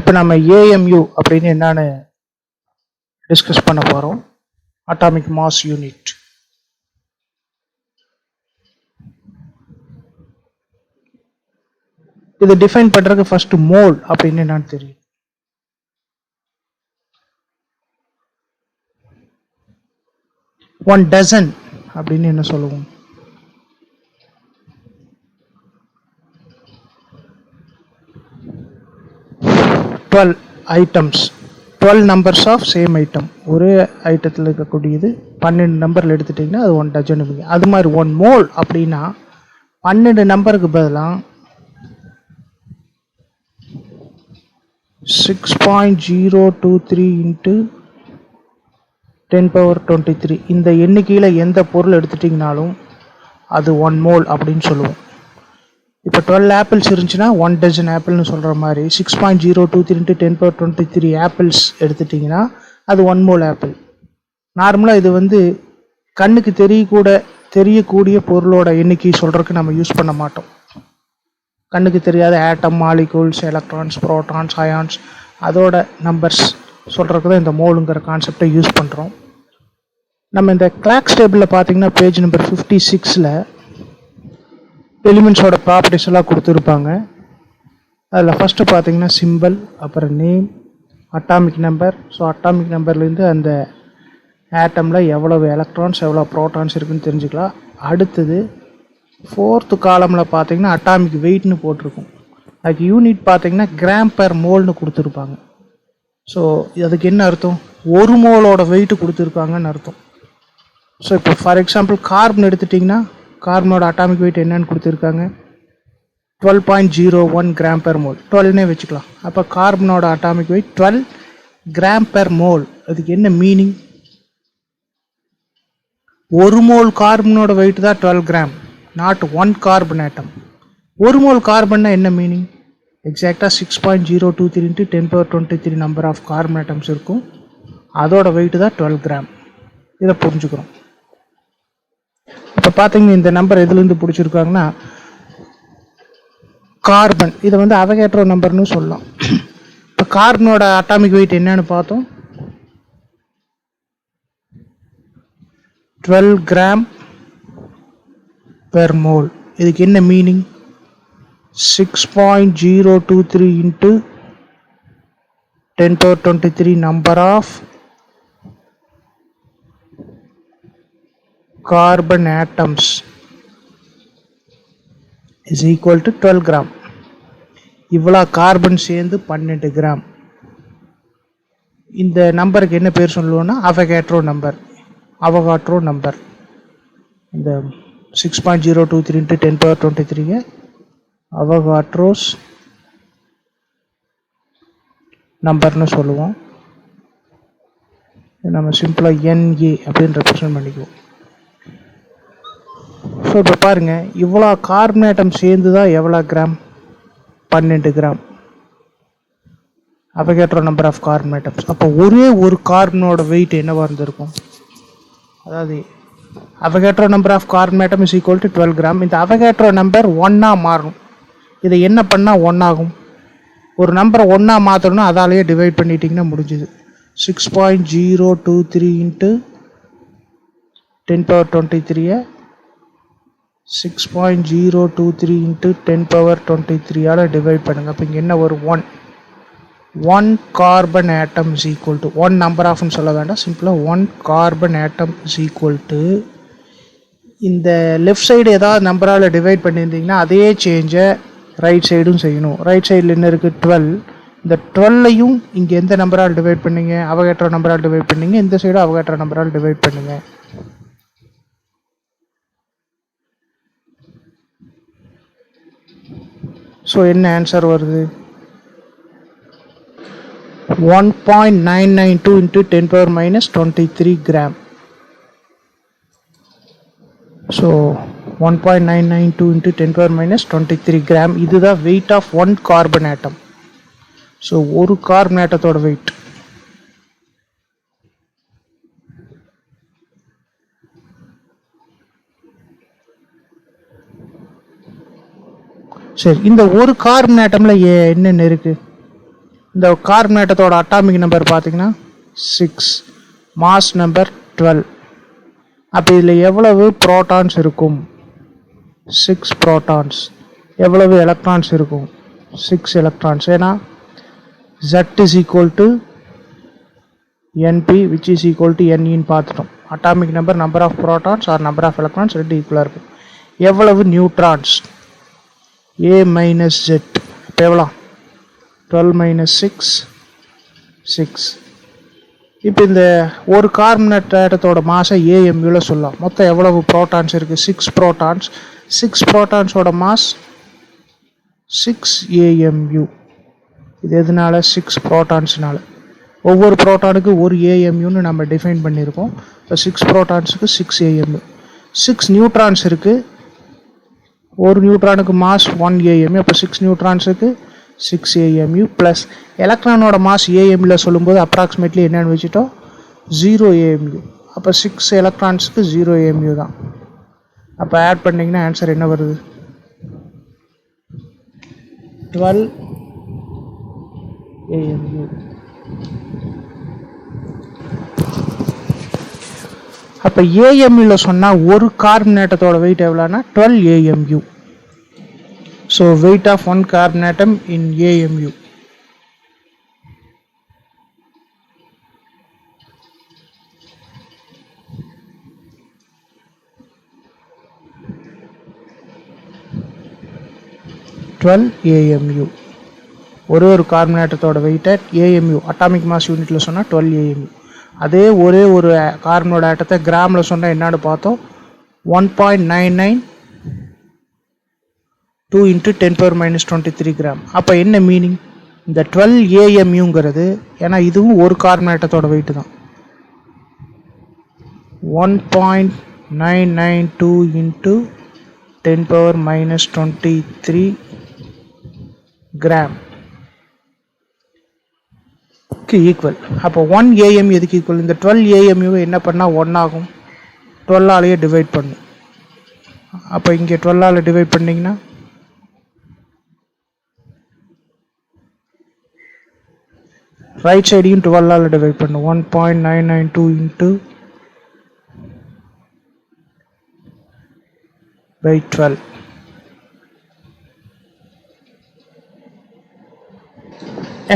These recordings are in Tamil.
இப்போ நம்ம AMU அப்படின்னு என்னன்னு டிஸ்கஸ் பண்ண போகிறோம். Atomic mass unit. இது டிஃபைன் பண்ணுறதுக்கு ஃபர்ஸ்ட் மோல் அப்படின்னு என்னன்னு தெரியும். ஒன் டசன் அப்படின்னு என்ன சொல்லுவோம்? Twelve items, 12 numbers of same item. ஒரே ஐட்டத்தில் இருக்கக்கூடியது 12 நம்பரில் எடுத்துட்டிங்கன்னா அது ஒன் டஜன். அது மாதிரி ஒன் மோல் அப்படின்னா 12 நம்பருக்கு பதிலாக 6.023 இன்ட்டு 10^23 இந்த எண்ணிக்கையில் எந்த பொருள் எடுத்துட்டிங்கனாலும் அது ஒன் மோல் அப்படின்னு சொல்லுவோம். இப்போ 12 ஆப்பிள்ஸ் இருந்துச்சுன்னா 1 டஜன் ஆப்பிள்னு சொல்கிற மாதிரி 6.023 இன்ட்டு 10^23 ஆப்பிள்ஸ் எடுத்துட்டிங்கன்னா அது 1 மோல் ஆப்பிள். நார்மலாக இது கண்ணுக்கு தெரியக்கூடிய பொருளோட எண்ணிக்கை சொல்கிறதுக்கு நம்ம யூஸ் பண்ண மாட்டோம். கண்ணுக்கு தெரியாத ஆட்டம், மாலிகூல்ஸ், எலக்ட்ரான்ஸ், புரோட்டான்ஸ், அயான்ஸ் அதோட நம்பர்ஸ் சொல்கிறதுக்கு தான் இந்த மோலுங்கிற கான்செப்டை யூஸ் பண்ணுறோம். நம்ம இந்த கிளாக்ஸ் டேபிளில் பார்த்தீங்கன்னா பேஜ் நம்பர் 56ல் எலிமெண்ட்ஸோட ப்ராப்பர்ட்டிஸ் எல்லாம் கொடுத்துருப்பாங்க. அதில் ஃபஸ்ட்டு பார்த்தீங்கன்னா சிம்பிள், அப்புறம் name, atomic number. So atomic நம்பர்லேருந்து அந்த ஆட்டமில் எவ்வளவு எலக்ட்ரான்ஸ் எவ்வளோ ப்ரோட்டான்ஸ் இருக்குதுன்னு தெரிஞ்சுக்கலாம். அடுத்தது 4th காலமில் பார்த்தீங்கன்னா அட்டாமிக் வெயிட்னு போட்டிருக்கும். அதுக்கு யூனிட் பார்த்தீங்கன்னா கிராம் பெர் மோல்னு கொடுத்துருப்பாங்க. ஸோ அதுக்கு என்ன அர்த்தம்? ஒரு மோலோட வெயிட்டு கொடுத்துருக்காங்கன்னு அர்த்தம். ஸோ இப்போ ஃபார் எக்ஸாம்பிள் கார்பன் எடுத்துட்டிங்கன்னா கார்பனோட அட்டாமிக் வெயிட் என்னன்னு கொடுத்துருக்காங்க? 12.01 கிராம் பெர் மோல். 12னே வச்சுக்கலாம். அப்போ கார்பனோட atomic weight 12 gram per mole. அதுக்கு என்ன மீனிங்? ஒரு மோல் கார்பனோட வெயிட் தான் 12 கிராம், நாட் 1 கார்பன் ஆட்டம். ஒரு மோல் கார்பன்னா என்ன மீனிங்? எக்ஸாக்டாக 6.023 into 10^23 number of carbon atoms இருக்கும். அதோட வெயிட் தான் 12 கிராம். இதை புரிஞ்சுக்கிறோம். இப்போ பார்த்தீங்கன்னா இந்த நம்பர் எதுலேருந்து பிடிச்சிருக்காங்கன்னா கார்பன். இதை அவகேட்ரோ நம்பர்னு சொல்லலாம். இப்போ கார்பனோட அட்டாமிக் வெயிட் என்னன்னு பார்த்தோம், 12 கிராம் பெர் மோல். இதுக்கு என்ன meaning? 6.023 into 10^23 number of carbon atoms is equal to 12 gram. இவ்வளோ கார்பன் சேர்ந்து 12 கிராம். இந்த நம்பருக்கு என்ன பேர் சொல்லுவோம்னா அவகேட்ரோ நம்பர். இந்த 6.023 இன்ட்டு 10^23 அவகாட்ரோஸ் நம்பர்னு சொல்லுவோம். நம்ம சிம்பிளாக NA அப்படின்னு ரெப்ரசன்ட் பண்ணிக்குவோம். ஸோ இப்போ பாருங்கள், இவ்வளோ கார்பன் ஆட்டம் சேர்ந்து தான் எவ்வளோ gram? 12 gram. Avogadro number of carbon atoms. அப்போ ஒரே ஒரு கார்பனோட வெயிட் என்னவாக இருந்திருக்கும்? அதாவது Avogadro number of carbon atom is equal to 12 gram. இந்த அவகேட்ரோ நம்பர் 1ஆக மாறும். இதை என்ன பண்ணால் 1 ஆகும்? ஒரு நம்பரை 1ஆக மாற்றணும்னா அதாலேயே டிவைட் பண்ணிட்டீங்கன்னா முடிஞ்சுது. 6.023 இன்ட்டு 10^23 6.023 இன்ட்டு 10^23 டிவைட் பண்ணுங்க. அப்போ இங்கே என்ன வரும்? 1 carbon atom is equal to 1 number ஆஃப்னு சொல்ல வேண்டாம், சிம்பிளாக 1 carbon atom is equal to இந்த லெஃப்ட் சைடு ஏதாவது நம்பரால் டிவைட் பண்ணியிருந்தீங்கன்னா அதே சேஞ்சை ரைட் சைடும் செய்யணும். ரைட் சைடில் என்ன இருக்குது? 12. இந்த 12ஐயும் இங்கே எந்த நம்பரால் டிவைட் பண்ணீங்க? அவகேட்ரோ நம்பரால் டிவைட் பண்ணீங்க. இந்த சைடும் அவகேட்ரோ நம்பரால் டிவைட் பண்ணுங்க. ஸோ என்ன ஆன்சர் வருது? 1.992 into 10^-23 gram. So 1.992 into 10^-23 gram. இதுதான் weight of 1 carbon atom. So ஒரு கார்பன் ஆட்டத்தோட வெயிட். சரி, இந்த ஒரு கார்பன் ஆட்டமில் என்னென்ன இருக்குது? இந்த கார்பன் ஆட்டத்தோட அட்டாமிக் நம்பர் பார்த்தீங்கன்னா 6, மாஸ் நம்பர் 12. அப்போ இதில் எவ்வளவு ப்ரோட்டான்ஸ் இருக்கும்? 6 ப்ரோட்டான்ஸ். எவ்வளவு எலக்ட்ரான்ஸ் இருக்கும்? 6 எலக்ட்ரான்ஸ். ஏன்னா Z is equal to NP which is equal to NEன்னு பார்த்துட்டோம். Atomic number, number of protons or number of electrons ரெண்டு ஈக்குவலாக இருக்கும். எவ்வளவு நியூட்ரான்ஸ்? A minus Z. இப்போ எவ்வளோ? 12 minus 6, 6. இப்போ இந்த ஒரு கார்பன் ஆட்டத்தோட மாஸை AMUவில் சொல்லலாம். மொத்தம் எவ்வளவு ப்ரோட்டான்ஸ் இருக்குது? 6 ப்ரோட்டான்ஸ். 6 ப்ரோட்டான்ஸோட mass 6 AMU. இது எதனால? 6 ப்ரோட்டான்ஸ்னால. ஒவ்வொரு ப்ரோட்டானுக்கு ஒரு AMUன்னு நம்ம டிஃபைன் பண்ணியிருக்கோம். இப்போ 6 ப்ரோட்டான்ஸுக்கு 6 AMU. 6 நியூட்ரான்ஸ் இருக்குது. ஒரு நியூட்ரானுக்கு மாஸ் 1 AMU. அப்போ 6 நியூட்ரான்ஸுக்கு 6 AMU ப்ளஸ் எலக்ட்ரானோட மாஸ் AMUவில் சொல்லும்போது அப்ராக்சிமேட்லி என்னென்னு வச்சுட்டோம்? 0 AMU. அப்போ 6 எலக்ட்ரான்ஸுக்கு 0 AMU தான். அப்போ ஆட் பண்ணிங்கன்னா ஆன்சர் என்ன வருது? 12 AMU. அப்போ AMUவில் சொன்னால் ஒரு கார்பன் ஆட்டத்தோட வெயிட் எவ்வளோனா 12 AMU. So weight of one carbon atom in AMU. AMU. ஒரு கார்பன் ஆட்டத்தோட வெயிட்டை AMU அட்டாமிக் மாஸ் யூனிட்டில் சொன்னால் 12 AMU. அதே ஒரே ஒரு கார்பனோட ஆட்டத்தை கிராமில் சொன்னால் என்னன்னு பார்த்தோம்? 1.992 × 10⁻³ கிராம். அப்போ என்ன மீனிங்? இந்த 12 AMUங்கிறது, ஏன்னா இதுவும் ஒரு கார்பன் ஆட்டத்தோட வெயிட்டு தான், 1.992 × 10⁻23 கிராம் ஈக்குவல். அப்போ 1 AMU எதுக்கு ஈக்குவல்? இந்த 12 AMU என்ன பண்ணால் 1 ஆகும்? 12ஆலேயே டிவைட் பண்ணும். அப்போ இங்கே 12ஆல் டிவைட் பண்ணிங்கன்னா ரைட் சைடையும் 12ஆல் டிவைட் பண்ணும். 1.992 × 12.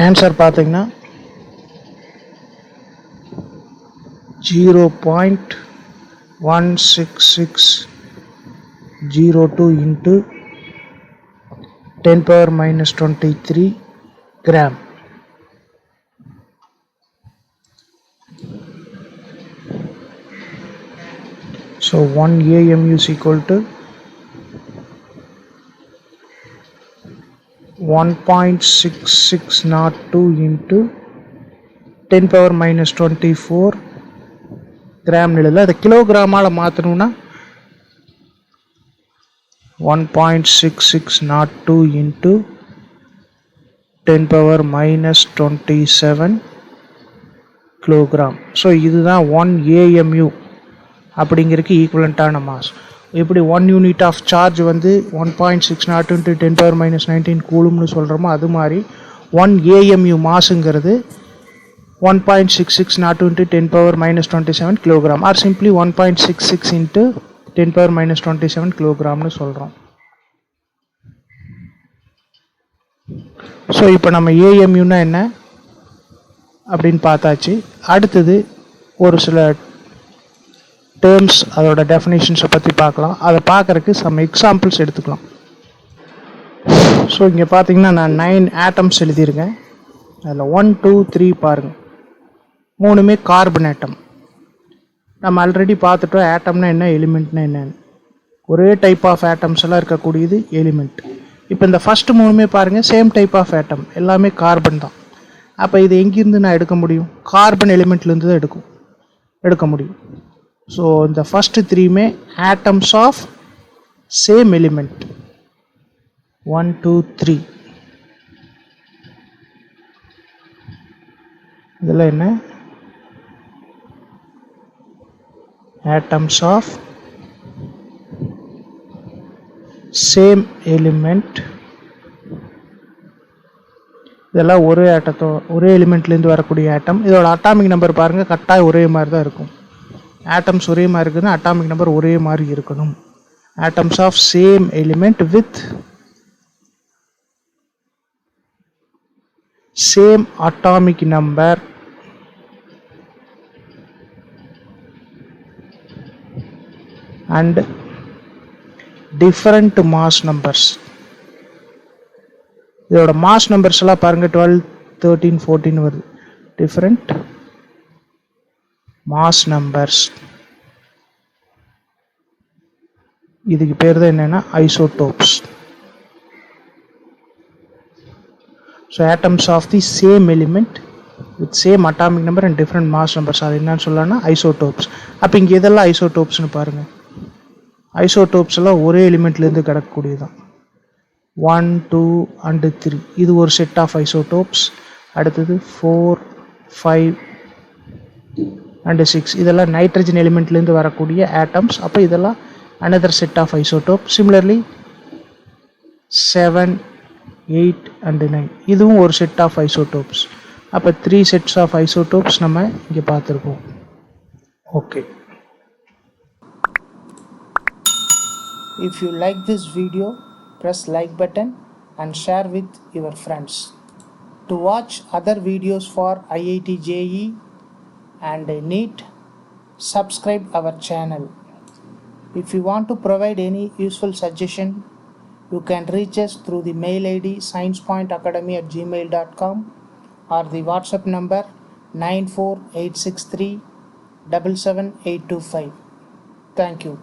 ஆன்சர் பார்த்தீங்கன்னா 0.16602 × 10⁻23 gram. So 1 AMU is equal to 1.6602 × 10⁻24 gram நிலையில் அதை கிலோகிராமால் மாற்றணும்னா 1.6602 × 10⁻27 கிலோகிராம். ஸோ இதுதான் 1 AMU அப்படிங்கிறதுக்கு ஈக்குவலண்ட்டான மாஸ். எப்படி 1 யூனிட் ஆஃப் சார்ஜ் வந்து 1.602 × 10⁻19 கூலும்னு சொல்கிறோமோ அது மாதிரி 1 AMU மாஸுங்கிறது 1.6602 × 10⁻27 கிலோகிராம் ஆர் சிம்பிளி 1.66 × 10⁻27 கிலோகிராம்னு சொல்கிறோம். ஸோ இப்போ நம்ம AMUன்னா என்ன அப்படின்னு பார்த்தாச்சு. அடுத்தது ஒரு சில டேர்ம்ஸ், அதோட டெஃபினேஷன்ஸை பற்றி பார்க்கலாம். அதை பார்க்குறதுக்கு சம் எக்ஸாம்பிள்ஸ் எடுத்துக்கலாம். ஸோ இங்கே பார்த்தீங்கன்னா நான் 9 ஆட்டம்ஸ் எழுதியிருக்கேன். அதில் 1, 2, 3 பாருங்கள், மூணுமே கார்பன் ஆட்டம். நம்ம ஆல்ரெடி பார்த்துட்டோம் ஆட்டம்னா என்ன, எலிமெண்ட்னா என்னன்னு. ஒரே டைப் ஆஃப் ஆட்டம்ஸ் எல்லாம் இருக்கக்கூடியது எலிமெண்ட். இப்போ இந்த ஃபஸ்ட்டு மூணுமே பாருங்கள், சேம் டைப் ஆஃப் ஆட்டம், எல்லாமே கார்பன் தான். அப்போ இது எங்கேருந்து நான் எடுக்க முடியும்? கார்பன் எலிமெண்ட்லேருந்து தான் எடுக்க முடியும். ஸோ இந்த ஃபஸ்ட்டு 3மே ஆட்டம்ஸ் ஆஃப் சேம் எலிமெண்ட். 1, 2, 3. இதில் என்ன? atoms of same element இதெல்லாம் ஒரே எலிமெண்ட்லேருந்து வரக்கூடிய ஆட்டம். இதோட அட்டாமிக் நம்பர் பாருங்கள், கட்டாயம் ஒரே மாதிரி தான் இருக்கும். ஆட்டம்ஸ் ஒரே மாதிரி இருக்குதுன்னா அட்டாமிக் நம்பர் ஒரே மாதிரி இருக்கணும். Atoms of same element with same atomic number and different mass numbers. இதோட மாஸ் நம்பர்ஸ் எல்லாம் பாருங்கள், 12, 13, 14 வருது. Different mass numbers. இதுக்கு பேர் தான் என்னென்னா isotopes. So atoms of the same element with same atomic number and different mass numbers, அது என்னன்னு சொல்லலாம்னா ஐசோடோப்ஸ். அப்போ இங்கே இதெல்லாம் ஐசோடோப்ஸ்னு பாருங்கள். ஐசோடோப்ஸ் எல்லாம் ஒரே எலிமெண்ட்லேருந்து கிடக்கக்கூடியதான். 1, 2 and 3 இது ஒரு செட் ஆஃப் ஐசோடோப்ஸ். அடுத்தது 4, 5 and 6 இதெல்லாம் நைட்ரஜன் எலிமெண்ட்லேருந்து வரக்கூடிய ஆட்டம்ஸ். அப்போ இதெல்லாம் another set of isotope. Similarly 7, 8 and 9 இதுவும் ஒரு செட் ஆஃப் ஐசோடோப்ஸ். அப்போ 3 sets of isotopes நம்ம இங்கே பார்த்துருக்கோம். Okay, if you like this video, press like button and share with your friends. To watch other videos for IIT JEE and Neet, subscribe our channel. If you want to provide any useful suggestion, you can reach us through the mail ID sciencepointacademy@gmail.com or the WhatsApp number 94863 77825. Thank you.